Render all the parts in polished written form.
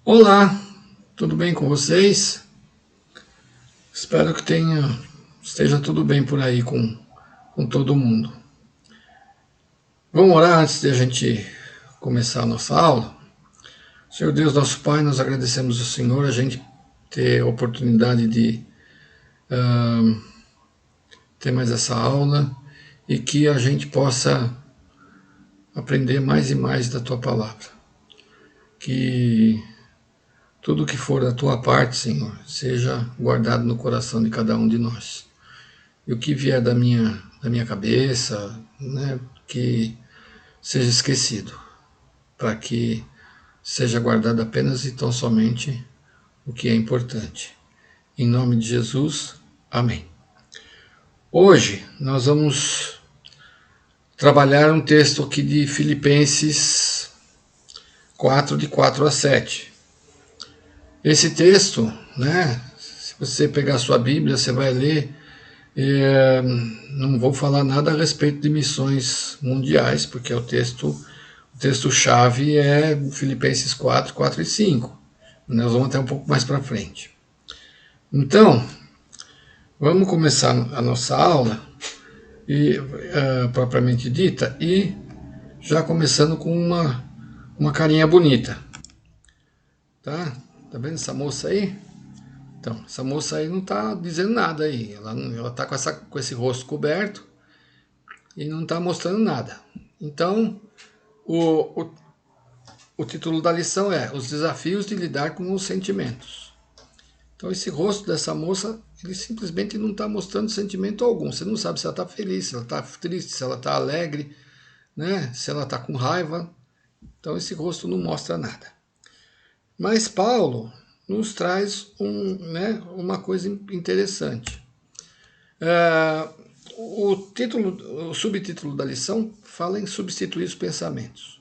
Olá, tudo bem com vocês? Espero que esteja tudo bem por aí com todo mundo. Vamos orar antes de a gente começar a nossa aula? Senhor Deus, nosso Pai, nós agradecemos ao Senhor a gente ter a oportunidade de ter mais essa aula e que a gente possa aprender mais e mais da Tua palavra. Que tudo que for da Tua parte, Senhor, seja guardado no coração de cada um de nós. E o que vier da minha cabeça, né, que seja esquecido, para que seja guardado apenas e tão somente o que é importante. Em nome de Jesus, amém. Hoje nós vamos trabalhar um texto aqui de Filipenses 4, de 4 a 7. Esse texto, né, se você pegar a sua Bíblia, você vai ler. Não vou falar nada a respeito de missões mundiais, porque o texto-chave é Filipenses 4, 4 e 5. Nós vamos até um pouco mais para frente. Então, vamos começar a nossa aula, propriamente dita, e já começando com uma carinha bonita. Tá? Tá vendo essa moça aí? Então, essa moça aí não está dizendo nada aí. Ela está com esse rosto coberto e não está mostrando nada. Então, o título da lição é Os Desafios de Lidar com os Sentimentos. Então, esse rosto dessa moça, ele simplesmente não está mostrando sentimento algum. Você não sabe se ela está feliz, se ela está triste, se ela está alegre, né? Se ela está com raiva. Então, esse rosto não mostra nada. Mas Paulo nos traz uma coisa interessante. O subtítulo da lição fala em substituir os pensamentos.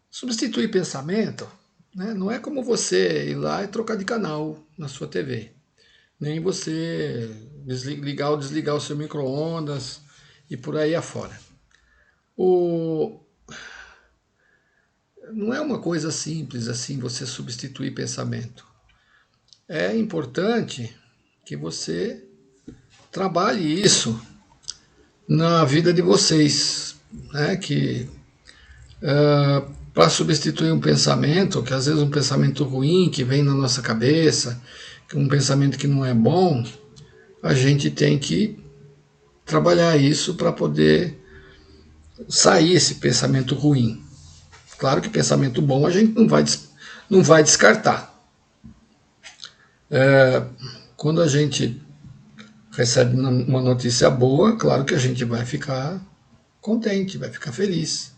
Substituir pensamento, né, não é como você ir lá e trocar de canal na sua TV. Nem você ligar ou desligar o seu micro-ondas e por aí afora. Não é uma coisa simples assim você substituir pensamento. É importante que você trabalhe isso na vida de vocês, né? Que para substituir um pensamento, que às vezes um pensamento ruim que vem na nossa cabeça, um pensamento que não é bom, a gente tem que trabalhar isso para poder sair esse pensamento ruim. Claro que pensamento bom a gente não vai descartar. Quando a gente recebe uma notícia boa, claro que a gente vai ficar contente, vai ficar feliz.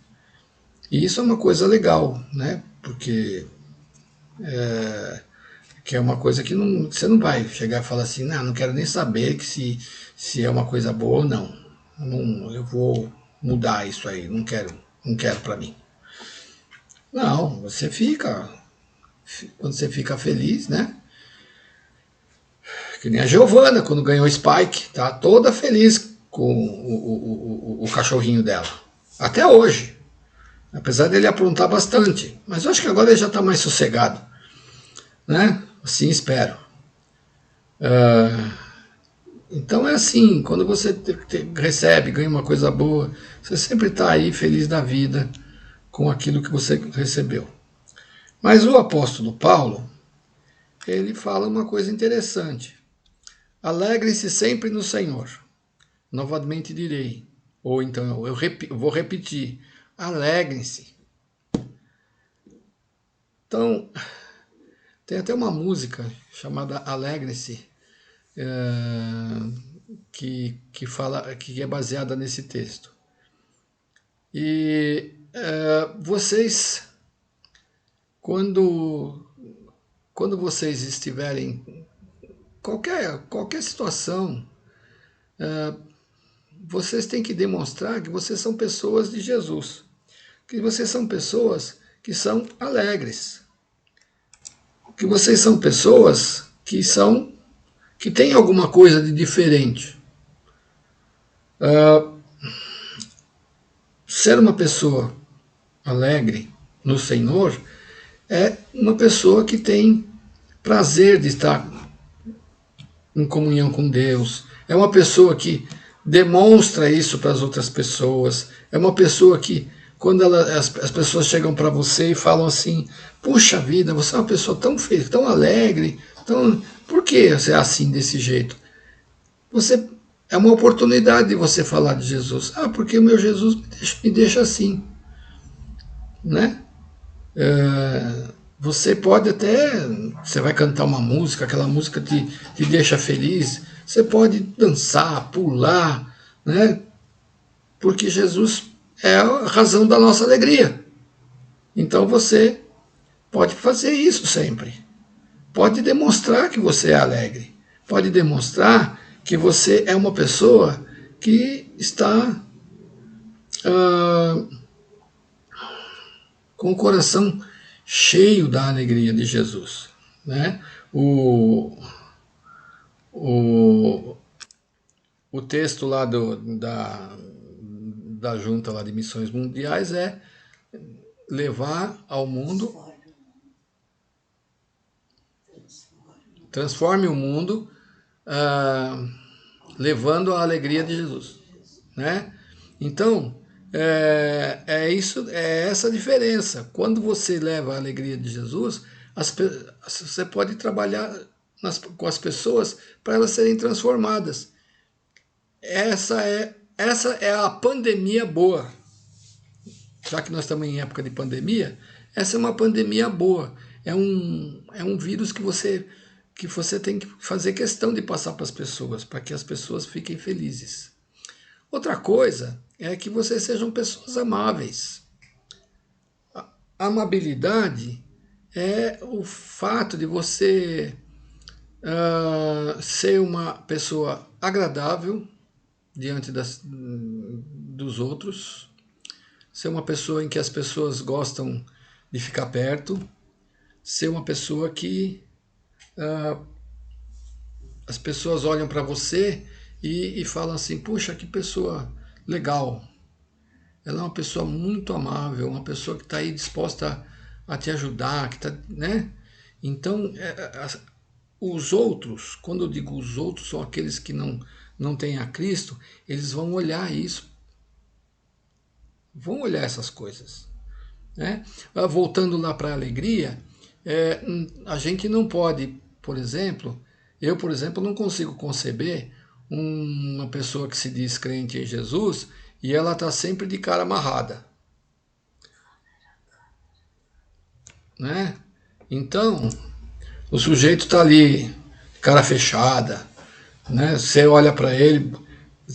E isso é uma coisa legal, né? Porque que é uma coisa que você não vai chegar e falar assim, não quero nem saber que se é uma coisa boa ou não. Eu vou mudar isso aí, não quero para mim. Não, quando você fica feliz, né? Que nem a Giovana, quando ganhou o Spike, tá toda feliz com o cachorrinho dela. Até hoje. Apesar dele aprontar bastante. Mas eu acho que agora ele já está mais sossegado. Né? Assim espero. Então é assim, quando você recebe, ganha uma coisa boa, você sempre está aí feliz da vida com aquilo que você recebeu. Mas o apóstolo Paulo, ele fala uma coisa interessante. Alegre-se sempre no Senhor. Novamente direi. Ou então eu vou repetir. Alegrem-se. Então, tem até uma música chamada Alegrem-se, que é baseada nesse texto. E vocês, quando vocês estiverem qualquer situação, vocês têm que demonstrar que vocês são pessoas de Jesus, que vocês são pessoas que são alegres, que vocês são pessoas que têm alguma coisa de diferente. Ser uma pessoa alegre no Senhor é uma pessoa que tem prazer de estar em comunhão com Deus, é uma pessoa que demonstra isso para as outras pessoas, é uma pessoa que, quando as pessoas chegam para você e falam assim, puxa vida, você é uma pessoa tão feliz, tão alegre, por que você é assim, desse jeito? Você é uma oportunidade de você falar de Jesus. Ah, porque o meu Jesus me deixa assim, né? Você pode até, você vai cantar uma música, aquela música te deixa feliz, você pode dançar, pular, né? Porque Jesus é a razão da nossa alegria. Então você pode fazer isso sempre. Pode demonstrar que você é alegre. Pode demonstrar que você é uma pessoa que está com o coração cheio da alegria de Jesus, né? O, o texto lá da junta lá de missões mundiais é levar ao mundo, transforme o mundo, levando a alegria de Jesus, né? Então, é essa a diferença. Quando você leva a alegria de Jesus, você pode trabalhar com as pessoas para elas serem transformadas. Essa é a pandemia boa. Já que nós estamos em época de pandemia, essa é uma pandemia boa. É um vírus que você tem que fazer questão de passar para as pessoas, para que as pessoas fiquem felizes. Outra coisa é que vocês sejam pessoas amáveis. A amabilidade é o fato de você ser uma pessoa agradável diante dos outros, ser uma pessoa em que as pessoas gostam de ficar perto, ser uma pessoa que as pessoas olham para você e falam assim, puxa, que pessoa legal. Ela é uma pessoa muito amável, uma pessoa que está aí disposta a te ajudar, que tá, né? Então, os outros, quando eu digo os outros, são aqueles que não têm a Cristo, eles vão olhar isso, vão olhar essas coisas, né? Voltando lá para a alegria, a gente não pode, por exemplo, não consigo conceber uma pessoa que se diz crente em Jesus e ela está sempre de cara amarrada, né? Então, o sujeito está ali, cara fechada, né? Você olha para ele,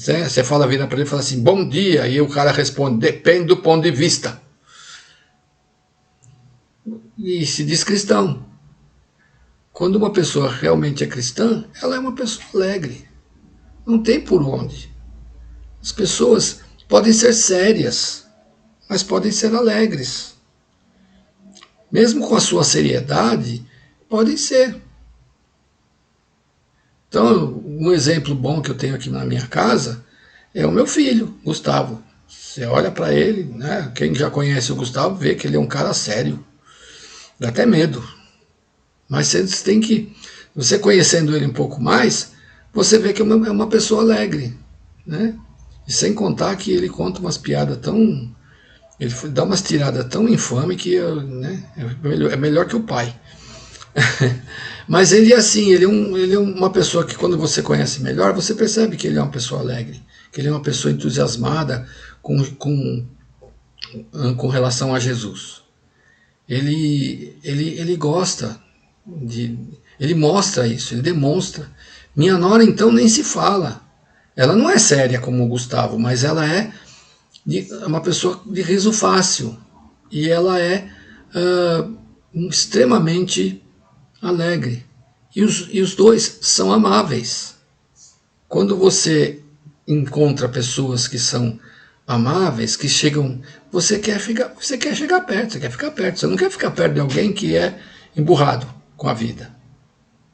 né? Você fala, vira para ele e fala assim, bom dia, e o cara responde, depende do ponto de vista. E se diz cristão. Quando uma pessoa realmente é cristã, ela é uma pessoa alegre. Não tem por onde. As pessoas podem ser sérias, mas podem ser alegres. Mesmo com a sua seriedade, podem ser. Então, um exemplo bom que eu tenho aqui na minha casa é o meu filho, Gustavo. Você olha para ele, né? Quem já conhece o Gustavo vê que ele é um cara sério. Dá até medo. Mas você tem que, você conhecendo ele um pouco mais, você vê que é uma pessoa alegre, né? E sem contar que ele conta umas piadas tão, ele dá umas tiradas tão infame que, né, é melhor que o pai. Mas ele é assim, ele é uma pessoa que quando você conhece melhor, você percebe que ele é uma pessoa alegre, que ele é uma pessoa entusiasmada com relação a Jesus. Ele gosta ele mostra isso, ele demonstra. Minha nora, então, nem se fala. Ela não é séria como o Gustavo, mas ela é uma pessoa de riso fácil. E ela é extremamente alegre. E os dois são amáveis. Quando você encontra pessoas que são amáveis, que chegam, você quer chegar perto, você quer ficar perto, você não quer ficar perto de alguém que é emburrado com a vida,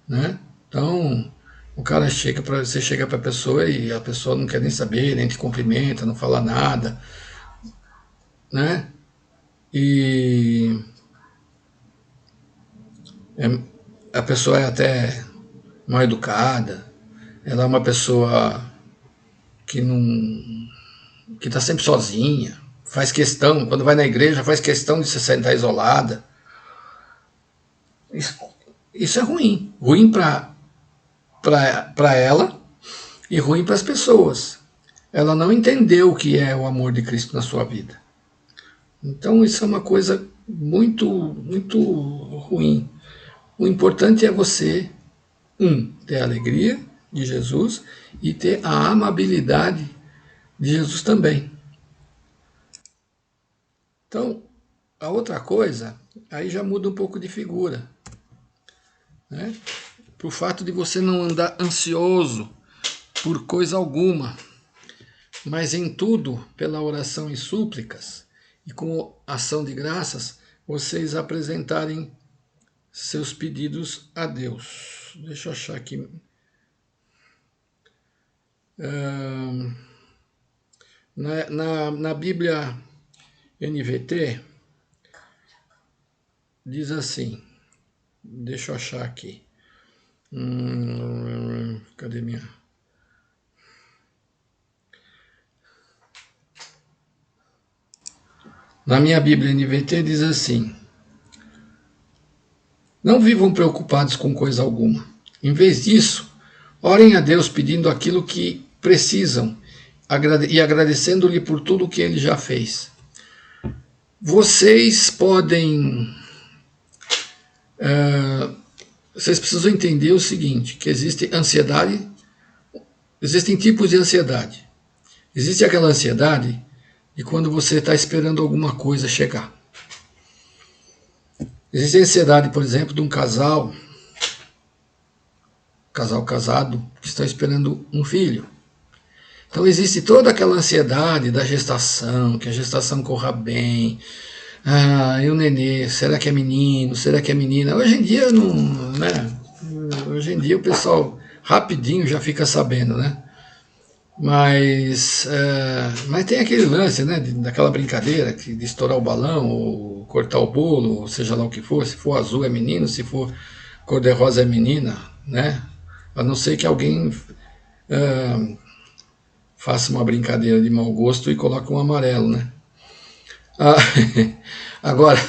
né? Então, você chega para a pessoa e a pessoa não quer nem saber, nem te cumprimenta, não fala nada, né? E A pessoa é até mal educada, ela é uma pessoa que não, que está sempre sozinha, faz questão, quando vai na igreja, faz questão de se sentar isolada. Isso é ruim. Ruim para ela e ruim para as pessoas. Ela não entendeu o que é o amor de Cristo na sua vida. Então isso é uma coisa muito ruim. O importante é você, ter a alegria de Jesus e ter a amabilidade de Jesus também. Então, a outra coisa, aí já muda um pouco de figura, né? Por fato de você não andar ansioso por coisa alguma, mas em tudo, pela oração e súplicas, e com ação de graças, vocês apresentarem seus pedidos a Deus. Deixa eu achar aqui. Na Bíblia NVT, diz assim, deixa eu achar aqui. Cadê minha? Na minha Bíblia NVT diz assim: não vivam preocupados com coisa alguma. Em vez disso, orem a Deus pedindo aquilo que precisam e agradecendo-lhe por tudo o que ele já fez. Vocês podem... vocês precisam entender o seguinte, que existe ansiedade, existem tipos de ansiedade. Existe aquela ansiedade de quando você está esperando alguma coisa chegar. Existe a ansiedade, por exemplo, de um casal casado, que está esperando um filho. Então existe toda aquela ansiedade da gestação, que a gestação corra bem. E o nenê, será que é menino, será que é menina? Hoje em dia não, né? Hoje em dia o pessoal rapidinho já fica sabendo, né? Mas tem aquele lance, né, daquela brincadeira de estourar o balão, ou cortar o bolo, ou seja lá o que for. Se for azul é menino, se for cor-de-rosa é menina, né? A não ser que alguém faça uma brincadeira de mau gosto e coloque um amarelo, né? Agora,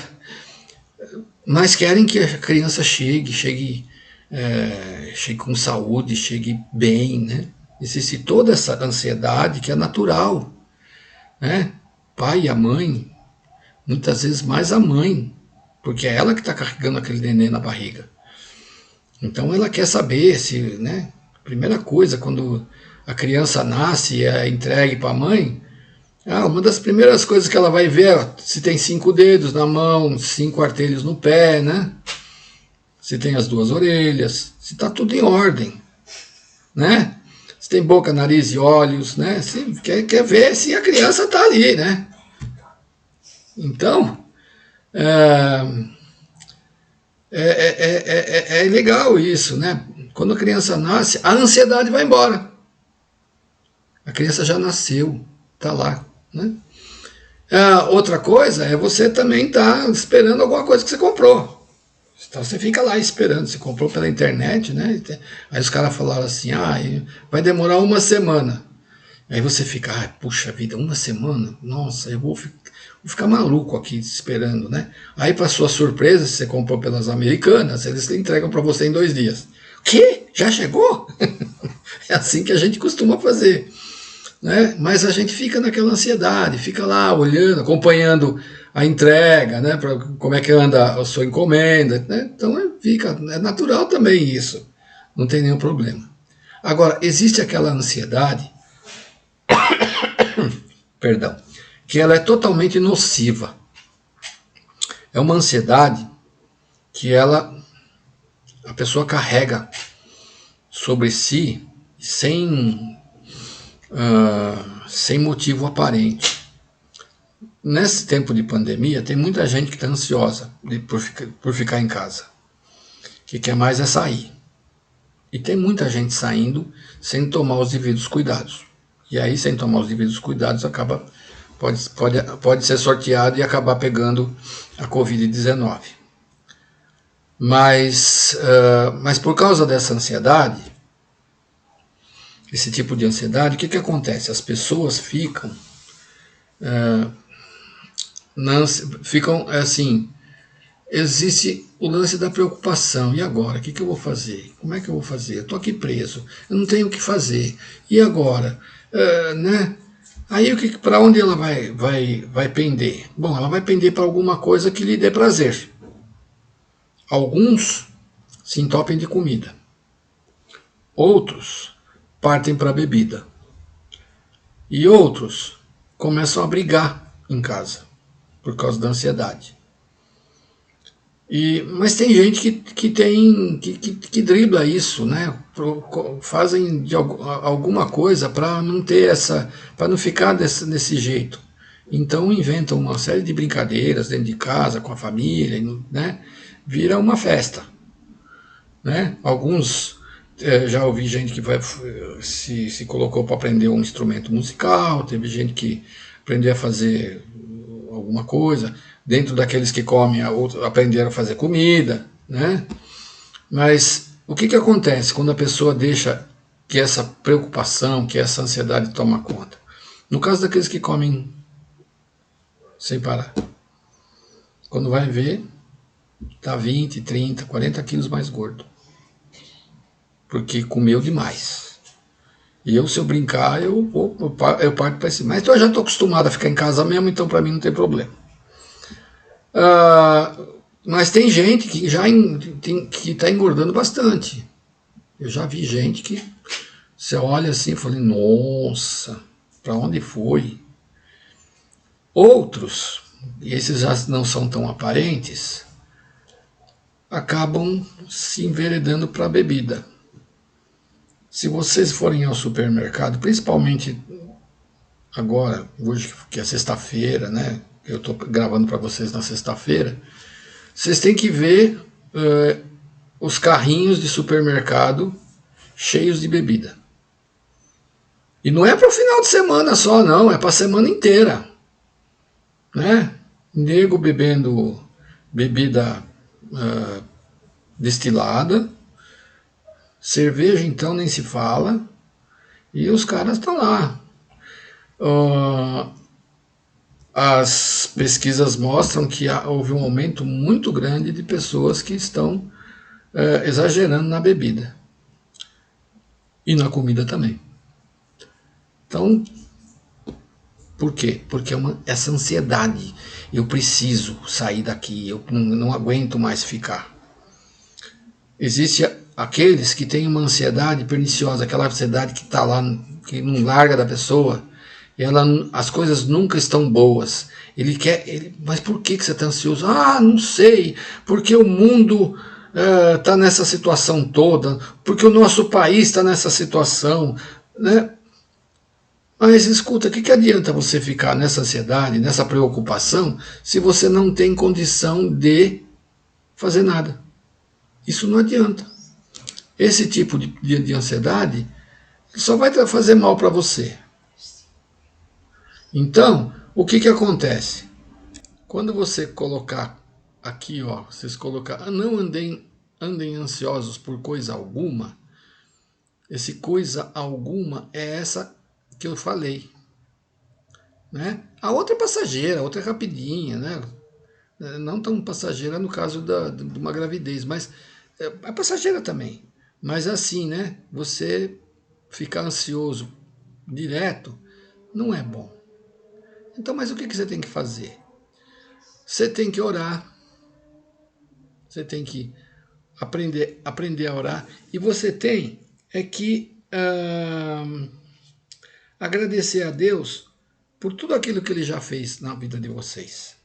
mas querem que a criança chegue com saúde, chegue bem, né? Existe toda essa ansiedade que é natural, né? Pai e a mãe, muitas vezes mais a mãe, porque é ela que está carregando aquele neném na barriga. Então ela quer saber se, né? Primeira coisa, quando a criança nasce e é entregue para a mãe, uma das primeiras coisas que ela vai ver é se tem 5 dedos na mão, 5 artelhos no pé, né? Se tem as 2 orelhas, se está tudo em ordem, né? Se tem boca, nariz e olhos, né? Se quer ver se a criança está ali, né? Então, é legal isso, né? Quando a criança nasce, a ansiedade vai embora. A criança já nasceu, está lá, né? Outra coisa é você também estar esperando alguma coisa que você comprou. Então você fica lá esperando, você comprou pela internet, né? Aí os caras falaram assim, vai demorar 1 semana. Aí você fica, puxa vida, 1 semana? Nossa, eu vou ficar maluco aqui esperando, né? Aí para sua surpresa, se você comprou pelas Americanas, eles entregam para você em 2 dias. O quê? Já chegou? É assim que a gente costuma fazer, né? Mas a gente fica naquela ansiedade, fica lá olhando, acompanhando a entrega, né? Pra como é que anda a sua encomenda, né? Então é natural também isso, não tem nenhum problema. Agora, existe aquela ansiedade, perdão, que ela é totalmente nociva. É uma ansiedade que a pessoa carrega sobre si sem motivo aparente. Nesse tempo de pandemia, tem muita gente que está ansiosa por ficar em casa, que quer mais é sair. E tem muita gente saindo sem tomar os devidos cuidados. E aí, sem tomar os devidos cuidados, pode ser sorteado e acabar pegando a Covid-19. Mas por causa dessa ansiedade, esse tipo de ansiedade, o que acontece? As pessoas ficam assim, existe o lance da preocupação. E agora? O que eu vou fazer? Como é que eu vou fazer? Eu estou aqui preso, eu não tenho o que fazer. E agora? Né? Aí para onde ela vai pender? Bom, ela vai pender para alguma coisa que lhe dê prazer. Alguns se entopem de comida. Outros partem para a bebida. E outros começam a brigar em casa por causa da ansiedade. Mas tem gente que dribla isso, né? Fazem alguma coisa para não ter para não ficar desse jeito. Então inventam uma série de brincadeiras dentro de casa, com a família, né? Vira uma festa, né? Alguns já ouvi gente que se colocou para aprender um instrumento musical, teve gente que aprendeu a fazer alguma coisa, dentro daqueles que comem, aprenderam a fazer comida, né? Mas o que acontece quando a pessoa deixa que essa preocupação, que essa ansiedade toma conta? No caso daqueles que comem sem parar, quando vai ver, tá 20, 30, 40 quilos mais gordo, porque comeu demais. E se eu brincar, eu parto para cima. Mas eu já estou acostumado a ficar em casa mesmo, então para mim não tem problema. Mas tem gente que que está engordando bastante. Eu já vi gente que você olha assim e fala, nossa, para onde foi? Outros, e esses já não são tão aparentes, acabam se enveredando para a bebida. Se vocês forem ao supermercado, principalmente agora, hoje que é sexta-feira, né? Eu estou gravando para vocês na sexta-feira, vocês têm que ver os carrinhos de supermercado cheios de bebida. E não é para o final de semana só, não, é para a semana inteira. Né? Nego bebendo bebida destilada, cerveja então nem se fala, e os caras estão lá. As pesquisas mostram que houve um aumento muito grande de pessoas que estão exagerando na bebida. E na comida também. Então, por quê? Porque essa ansiedade. Eu preciso sair daqui, eu não aguento mais ficar. Existe aqueles que têm uma ansiedade perniciosa, aquela ansiedade que está lá, que não larga da pessoa, e as coisas nunca estão boas. Mas por que você está ansioso? Ah, não sei, porque o mundo está nessa situação toda, porque o nosso país está nessa situação, né? Mas escuta, o que adianta você ficar nessa ansiedade, nessa preocupação, se você não tem condição de fazer nada? Isso não adianta. Esse tipo de ansiedade só vai fazer mal para você. Então, o que acontece? Quando você colocar aqui, ó, vocês colocar, não andem ansiosos por coisa alguma, esse coisa alguma é essa que eu falei. Né? A outra é passageira, a outra é rapidinha, né? Não tão passageira no caso de uma gravidez, mas é passageira também. Mas assim, né? Você ficar ansioso direto não é bom. Então, mas o que você tem que fazer? Você tem que orar. Você tem que aprender a orar. E você tem que agradecer a Deus por tudo aquilo que Ele já fez na vida de vocês.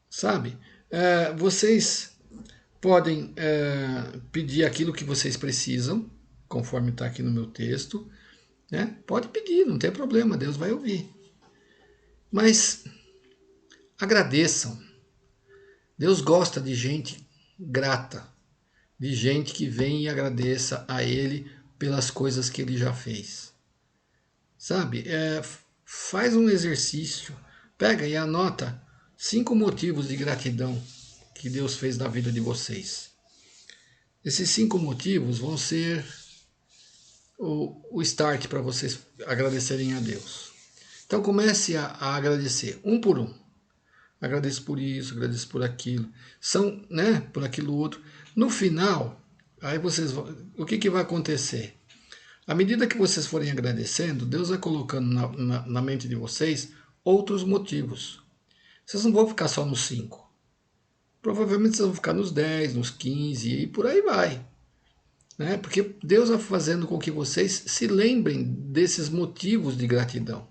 Sabe? Vocês podem pedir aquilo que vocês precisam, conforme está aqui no meu texto. Né? Pode pedir, não tem problema, Deus vai ouvir. Mas agradeçam. Deus gosta de gente grata, de gente que vem e agradeça a Ele pelas coisas que Ele já fez. Sabe? Faz um exercício, pega e anota 5 motivos de gratidão que Deus fez na vida de vocês. Esses 5 motivos vão ser o start para vocês agradecerem a Deus. Então comece a agradecer, um por um. Agradeço por isso, agradeço por aquilo. São, né, por aquilo outro. No final, aí vocês vão, o que vai acontecer? À medida que vocês forem agradecendo, Deus vai colocando na mente de vocês outros motivos. Vocês não vão ficar só nos 5. Provavelmente vocês vão ficar nos 10, nos 15 e por aí vai. Né? Porque Deus vai fazendo com que vocês se lembrem desses motivos de gratidão.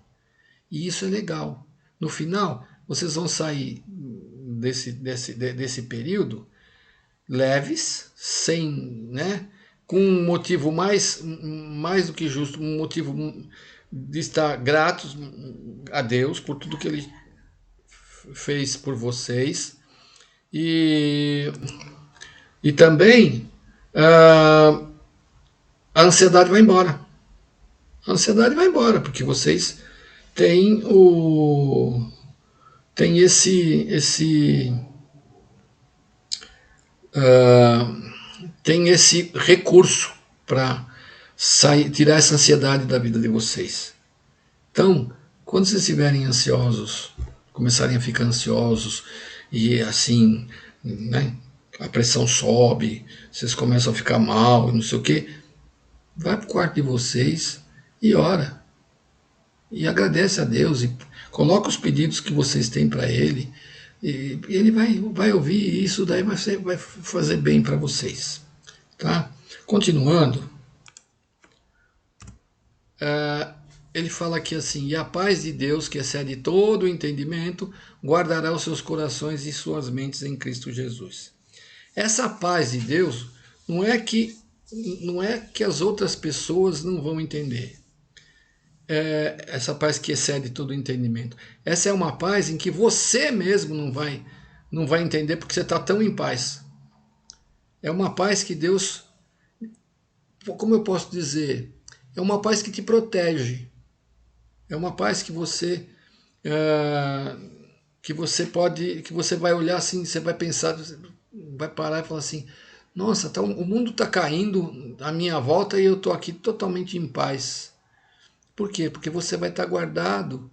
E isso é legal. No final, vocês vão sair desse período leves, sem, né, com um motivo mais do que justo, um motivo de estar gratos a Deus por tudo que Ele fez por vocês. E também a ansiedade vai embora. A ansiedade vai embora, porque vocês têm tem esse recurso para tirar essa ansiedade da vida de vocês. Então, quando vocês estiverem ansiosos, começarem a ficar ansiosos e assim, né, a pressão sobe, vocês começam a ficar mal, não sei o quê, vai para o quarto de vocês e ora. E agradece a Deus e coloca os pedidos que vocês têm para Ele. E Ele vai ouvir e isso daí vai fazer bem para vocês. Tá? Continuando, ele fala aqui assim: e a paz de Deus, que excede todo o entendimento, guardará os seus corações e suas mentes em Cristo Jesus. Essa paz de Deus não é que as outras pessoas não vão entender. Essa paz que excede todo o entendimento. Essa é uma paz em que você mesmo não vai entender porque você está tão em paz. É uma paz que Deus, como eu posso dizer, é uma paz que te protege. É uma paz que você vai olhar assim, você vai pensar, vai parar e falar assim: nossa, o mundo está caindo à minha volta e eu estou aqui totalmente em paz. Por quê? Porque você vai estar guardado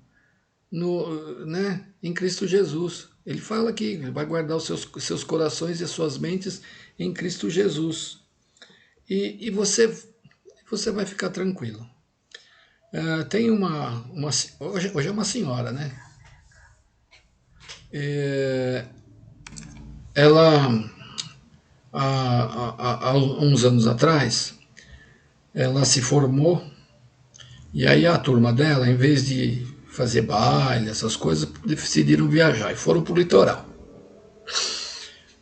em Cristo Jesus. Ele fala que vai guardar os seus corações e as suas mentes em Cristo Jesus. E você vai ficar tranquilo. Tem hoje é uma senhora, né? Ela, há uns anos atrás, ela se formou. E aí a turma dela, em vez de fazer baile, essas coisas, decidiram viajar e foram para o litoral.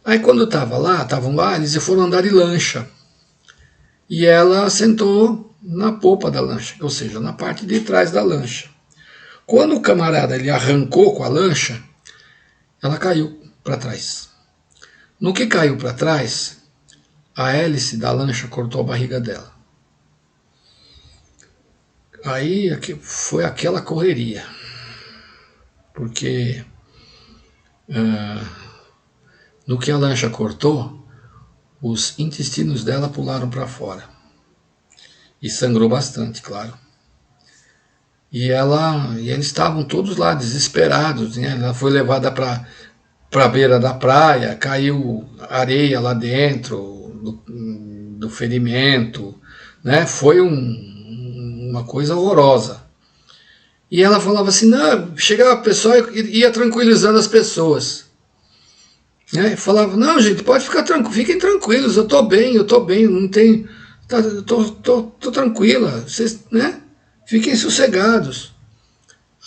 Aí quando estavam lá, eles foram andar de lancha. E ela sentou na popa da lancha, ou seja, na parte de trás da lancha. Quando o camarada ele arrancou com a lancha, ela caiu para trás. No que caiu para trás, a hélice da lancha cortou a barriga dela. Aí foi aquela correria, porque no que a lancha cortou, os intestinos dela pularam para fora. E sangrou bastante, claro. E eles estavam todos lá, desesperados, né? Ela foi levada para a beira da praia, caiu areia lá dentro do ferimento, né? Foi uma coisa horrorosa. E ela falava assim, não, chegava a pessoa e ia tranquilizando as pessoas. Né? Falava, não, gente, pode ficar tranquilo, fiquem tranquilos, eu estou bem, não tem, tô tranquila, vocês, né? Fiquem sossegados.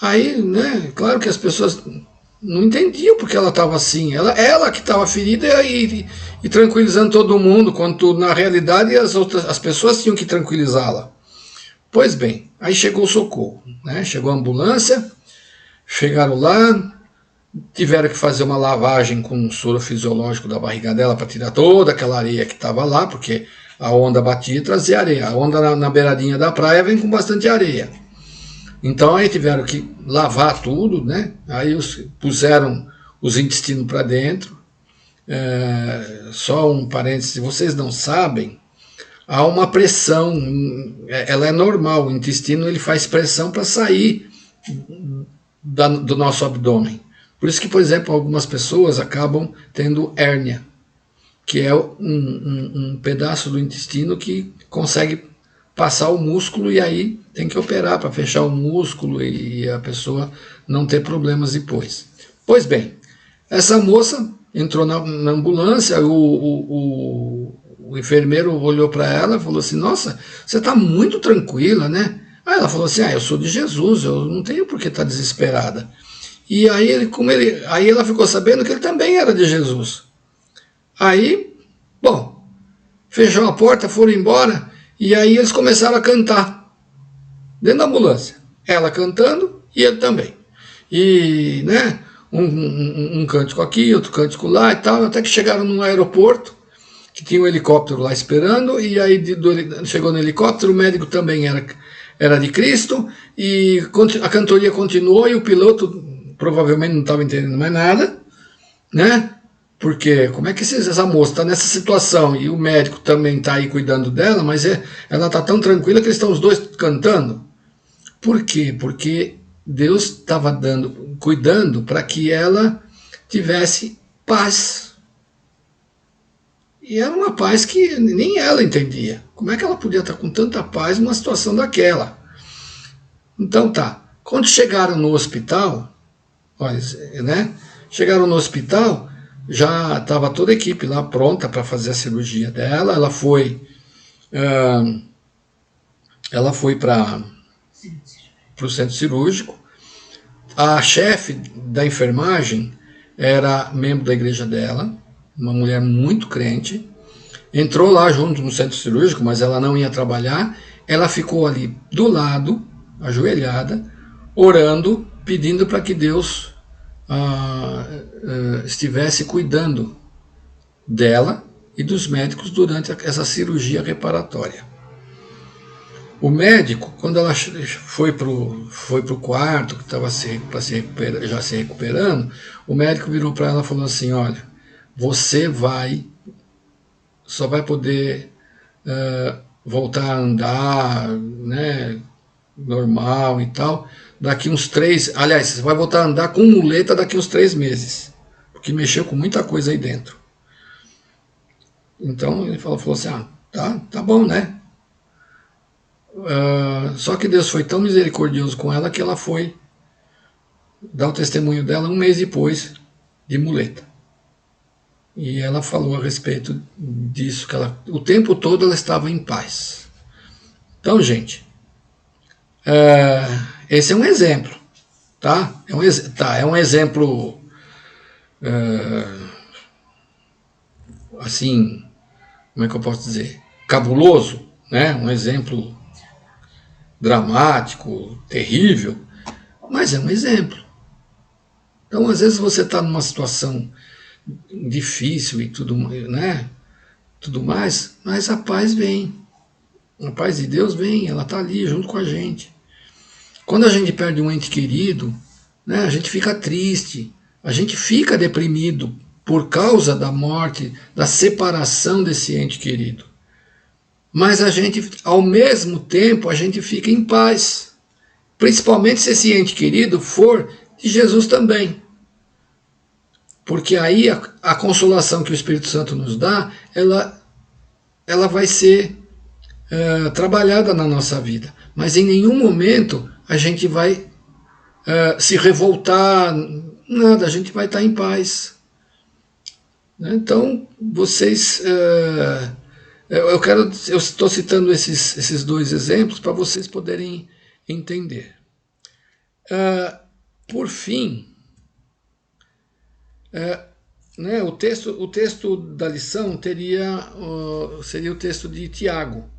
Aí, né, claro que as pessoas não entendiam porque ela estava assim, ela que estava ferida e tranquilizando todo mundo, quando na realidade as pessoas tinham que tranquilizá-la. Pois bem, aí chegou o socorro, né? Chegou a ambulância, chegaram lá, tiveram que fazer uma lavagem com um soro fisiológico da barriga dela para tirar toda aquela areia que estava lá, porque a onda batia e trazia areia. A onda na beiradinha da praia vem com bastante areia. Então aí tiveram que lavar tudo, né? Aí puseram os intestinos para dentro Só um parêntese, vocês não sabem, há uma pressão, ela é normal, o intestino ele faz pressão para sair do nosso abdômen. Por isso que, por exemplo, algumas pessoas acabam tendo hérnia, que é um pedaço do intestino que consegue passar o músculo e aí tem que operar para fechar o músculo e a pessoa não ter problemas depois. Pois bem, essa moça entrou na ambulância, o enfermeiro olhou para ela e falou assim, nossa, você está muito tranquila, né? Aí ela falou assim, eu sou de Jesus, eu não tenho por que estar desesperada. E aí, aí ela ficou sabendo que ele também era de Jesus. Aí, bom, fechou a porta, foram embora, e aí eles começaram a cantar, dentro da ambulância. Ela cantando e ele também. E, né, um cântico aqui, outro cântico lá e tal, até que chegaram num aeroporto, que tinha um helicóptero lá esperando, e aí chegou no helicóptero, o médico também era de Cristo, e a cantoria continuou, e o piloto provavelmente não estava entendendo mais nada, né? Porque como é que essa moça está nessa situação e o médico também está aí cuidando dela, mas ela está tão tranquila que eles estão os dois cantando? Por quê? Porque Deus estava cuidando para que ela tivesse paz. E era uma paz que nem ela entendia. Como é que ela podia estar com tanta paz numa situação daquela? Então tá. Quando chegaram no hospital, olha, né? Chegaram no hospital, já estava toda a equipe lá pronta para fazer a cirurgia dela. Ela foi para o centro cirúrgico. A chefe da enfermagem era membro da igreja dela, uma mulher muito crente. Entrou lá junto no centro cirúrgico, mas ela não ia trabalhar. Ela ficou ali do lado, ajoelhada, orando, pedindo para que Deus estivesse cuidando dela e dos médicos durante essa cirurgia reparatória. O médico, quando ela foi pro quarto, que estava já se recuperando, o médico virou para ela e falou assim, olha, você só vai poder voltar a andar, né, normal e tal, daqui uns 3, aliás, você vai voltar a andar com muleta daqui uns 3 meses, porque mexeu com muita coisa aí dentro. Então ele falou assim, tá bom, né? Só que Deus foi tão misericordioso com ela que ela foi dar o testemunho dela 1 mês depois de muleta. E ela falou a respeito disso, que o tempo todo ela estava em paz. Então, gente, esse é um exemplo, tá? É um exemplo assim, como é que eu posso dizer? Cabuloso, né? Um exemplo dramático, terrível, mas é um exemplo. Então, às vezes você está numa situação difícil e tudo, né? Tudo mais, mas a paz vem. A paz de Deus vem, ela está ali junto com a gente. Quando a gente perde um ente querido, né, a gente fica triste, a gente fica deprimido por causa da morte, da separação desse ente querido. Mas a gente, ao mesmo tempo, a gente fica em paz. Principalmente se esse ente querido for de Jesus também. Porque aí a consolação que o Espírito Santo nos dá, ela vai ser trabalhada na nossa vida. Mas em nenhum momento a gente vai se revoltar, nada, a gente vai estar em paz. Então, vocês... eu estou citando esses 2 exemplos para vocês poderem entender. Por fim, né, o texto da lição seria o texto de Tiago,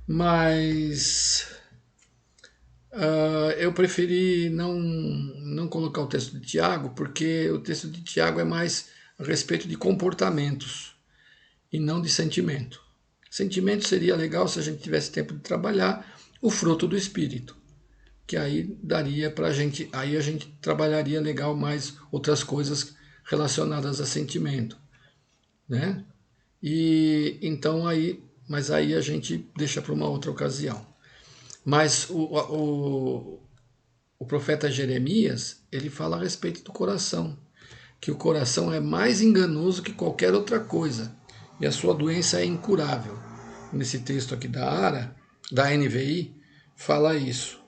mas eu preferi não colocar o texto de Tiago, porque o texto de Tiago é mais a respeito de comportamentos e não de sentimento. Sentimento seria legal se a gente tivesse tempo de trabalhar o fruto do Espírito, que aí daria para a gente, aí a gente trabalharia legal mais outras coisas relacionadas a sentimento. né? E então mas aí a gente deixa para uma outra ocasião. Mas o profeta Jeremias, ele fala a respeito do coração, que o coração é mais enganoso que qualquer outra coisa, e a sua doença é incurável. Nesse texto aqui da NVI, fala isso.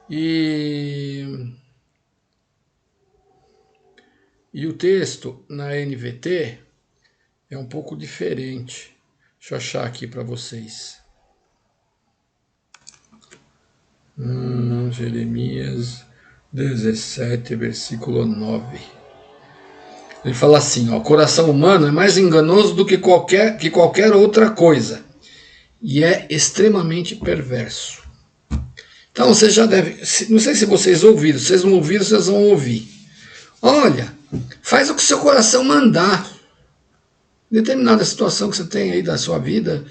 E o texto na NVT é um pouco diferente. Deixa eu achar aqui para vocês. Jeremias 17, versículo 9. Ele fala assim, ó, o coração humano é mais enganoso do que qualquer outra coisa e é extremamente perverso. Então você já deve, não sei se vocês ouviram, se vocês não ouviram, vocês vão ouvir. Olha, faz o que seu coração mandar. Determinada situação que você tem aí da sua vida,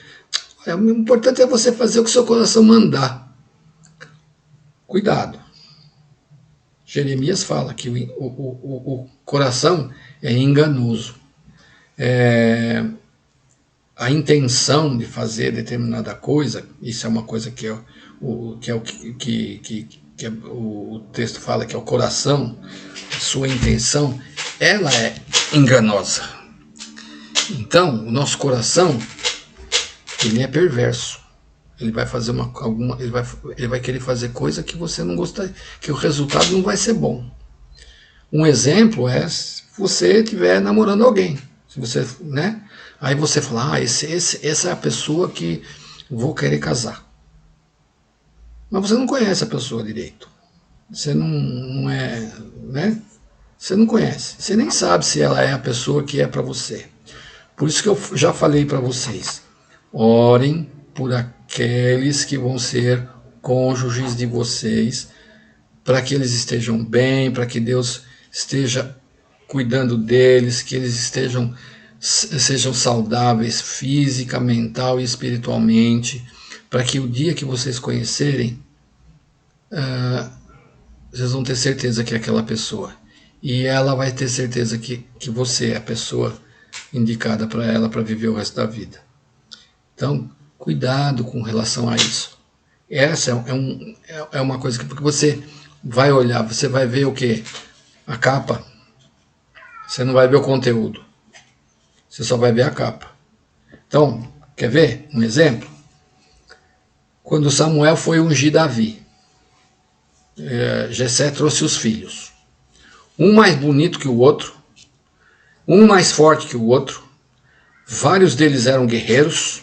o importante é você fazer o que seu coração mandar. Cuidado. Jeremias fala que o coração é enganoso. A intenção de fazer determinada coisa, isso é uma coisa que o texto fala que é o coração, a sua intenção, ela é enganosa. Então, o nosso coração, ele é perverso. Ele vai fazer ele vai querer fazer coisa que você não gostaria, que o resultado não vai ser bom. Um exemplo é se você estiver namorando alguém, se você, né? Aí você fala, essa é a pessoa que vou querer casar. Mas você não conhece a pessoa direito. Você não é, né? Você não conhece. Você nem sabe se ela é a pessoa que é para você. Por isso que eu já falei para vocês. Orem por aqueles que vão ser cônjuges de vocês, para que eles estejam bem, para que Deus esteja cuidando deles, que eles sejam saudáveis física, mental e espiritualmente, para que o dia que vocês conhecerem, vocês vão ter certeza que é aquela pessoa. E ela vai ter certeza que você é a pessoa indicada para ela para viver o resto da vida. Então, cuidado com relação a isso. Essa é uma coisa que porque você vai olhar, você vai ver o quê? A capa. Você não vai ver o conteúdo. Você só vai ver a capa. Então, quer ver um exemplo? Quando Samuel foi ungir Davi, Jessé trouxe os filhos. Um mais bonito que o outro, um mais forte que o outro, vários deles eram guerreiros,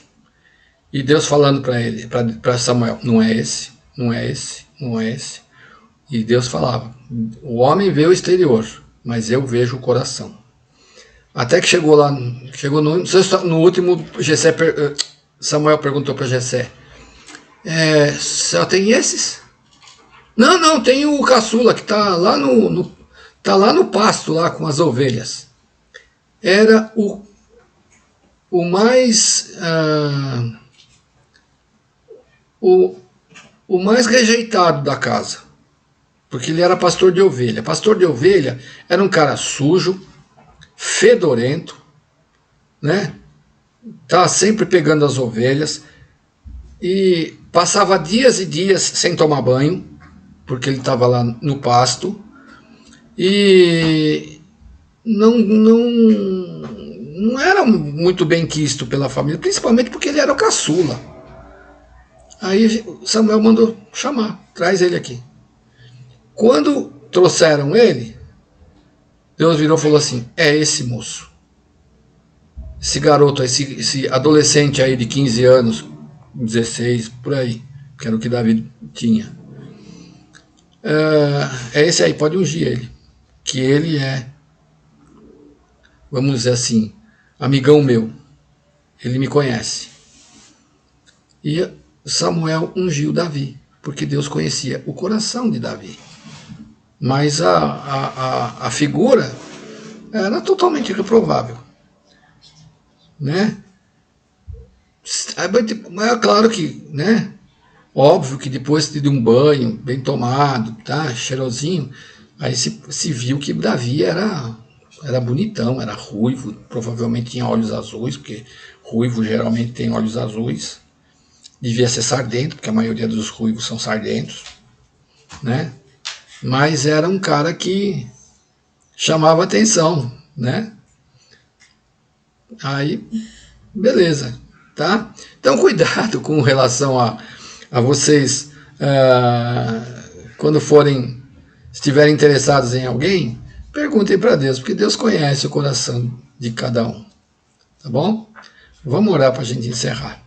e Deus falando para ele, para Samuel, não é esse, não é esse, não é esse. E Deus falava, o homem vê o exterior, mas eu vejo o coração. Até que chegou no último, Samuel perguntou para Jessé, só tem esses? Não, tem o caçula que está lá no pasto lá com as ovelhas. Era o mais o mais rejeitado da casa, porque ele era pastor de ovelha. Pastor de ovelha era um cara sujo, fedorento, né? Tá sempre pegando as ovelhas e passava dias e dias sem tomar banho, porque ele estava lá no pasto e não era muito bem quisto pela família, principalmente porque ele era o caçula. Aí Samuel mandou chamar, traz ele aqui. Quando trouxeram ele, Deus virou e falou assim, é esse moço. Esse garoto, esse adolescente aí de 15 anos, 16, por aí, que era o que Davi tinha. É esse aí, pode ungir ele. Que ele é, vamos dizer assim, amigão meu. Ele me conhece. E Samuel ungiu Davi, porque Deus conhecia o coração de Davi. Mas a figura era totalmente reprovável. Né? É claro que, né? Óbvio que depois de um banho bem tomado, tá, cheirosinho, aí se viu que Davi era era bonitão, era ruivo, provavelmente tinha olhos azuis, porque ruivo geralmente tem olhos azuis. Devia ser sardento, porque a maioria dos ruivos são sardentos, né? Mas era um cara que chamava atenção, né? Aí, beleza, tá? Então, cuidado com relação a vocês, quando estiverem interessados em alguém, perguntem para Deus, porque Deus conhece o coração de cada um, tá bom? Vamos orar para a gente encerrar.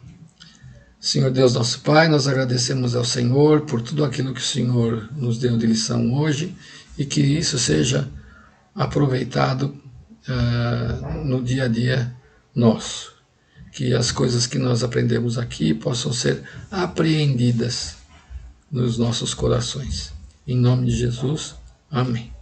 Senhor Deus, nosso Pai, nós agradecemos ao Senhor por tudo aquilo que o Senhor nos deu de lição hoje e que isso seja aproveitado no dia a dia nosso. Que as coisas que nós aprendemos aqui possam ser apreendidas nos nossos corações. Em nome de Jesus, amém.